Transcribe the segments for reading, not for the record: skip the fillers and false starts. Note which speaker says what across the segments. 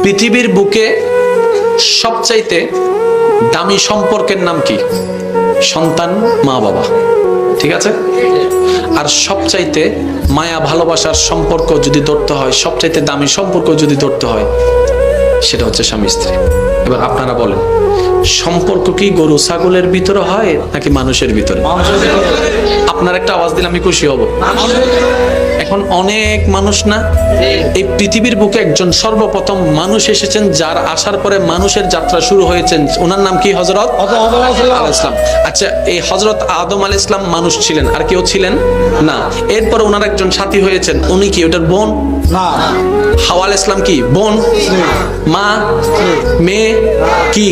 Speaker 1: পৃথিবীর বুকে সবচাইতে দামি সম্পর্কের নাম কি? সন্তান, মা বাবা, ঠিক আছে? আর সবচাইতে মায়া ভালোবাসার সম্পর্ক যদি ধরতে হয়, সবচাইতে দামি সম্পর্ক যদি ধরতে হয়, সেটা হচ্ছে স্বামী স্ত্রী। এবার আপনারা বলেন, সম্পর্ক কি গরু ছাগলের ভিতরে হয় নাকি মানুষের ভিতরে? আপনার একটা আওয়াজ দিলে আমি খুশি হব। এখন অনেক মানুষ না, এই পৃথিবীর বুকে একজন সর্বপ্রথম মানুষ এসেছেন, যার আসার পরে মানুষের যাত্রা শুরু হয়েছেন, ওনার নাম কি? হযরত আদম আলাইহিস সালাম। আচ্ছা, এই হযরত আদম আলাইহিস সালাম মানুষ ছিলেন, আর কেউ ছিলেন না। এরপর ওনার একজন সাথী হয়েছেন, উনি কি ওটার বোন? না। হাওয়া আলাইহিস সালাম কি বোন? মা, মেয়ে কি?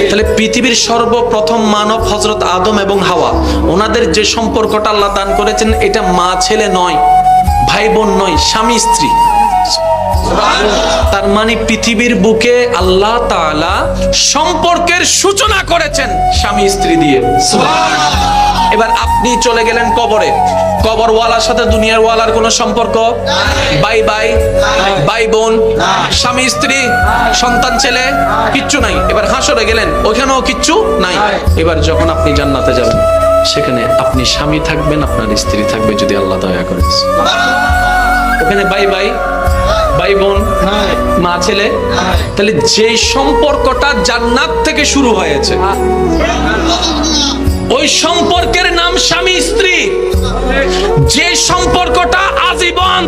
Speaker 1: তাহলে পৃথিবীর সর্বপ্রথম মানব হযরত আদম এবং হাওয়া, ওনাদের যে সম্পর্কটা আল্লাহ দান করেছেন, এটা মা ছেলে নয়, ভাই বোন নয়, স্বামী স্ত্রী। তার মানে পৃথিবীর বুকে আল্লাহ তাআলা সম্পর্কের সূচনা করেছেন স্বামী স্ত্রী দিয়ে। এবার আপনি চলে গেলেন কবরে, কবরওয়ালার সাথে দুনিয়ার ওয়ালার কোনো সম্পর্ক? ভাই ভাই, ভাই বোন, স্বামী স্ত্রী, সন্তান ছেলে, কিচ্ছু নাই। এবার হাসরে গেলেন, ওখানেও কিচ্ছু নাই। এবার যখন আপনি জান্নাতে যাবেন, সেখানে আপনি স্বামী থাকবেন, আপনার স্ত্রী থাকবে, যদি আল্লাহ দয়া করে। ওখানে ভাই ভাই, ভাই বোন, মা ছেলে। তাহলে যে সম্পর্কটা জান্নাত থেকে শুরু হয়েছে, ওই সম্পর্কের নাম স্বামী স্ত্রী। যে সম্পর্কটা আজীবন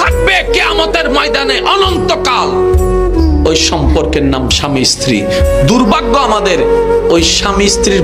Speaker 1: থাকবে কিয়ামতের ময়দানে অনন্তকাল, ওই সম্পর্কের নাম স্বামী স্ত্রী। দুর্ভাগ্য আমাদের, ওই স্বামী স্ত্রীর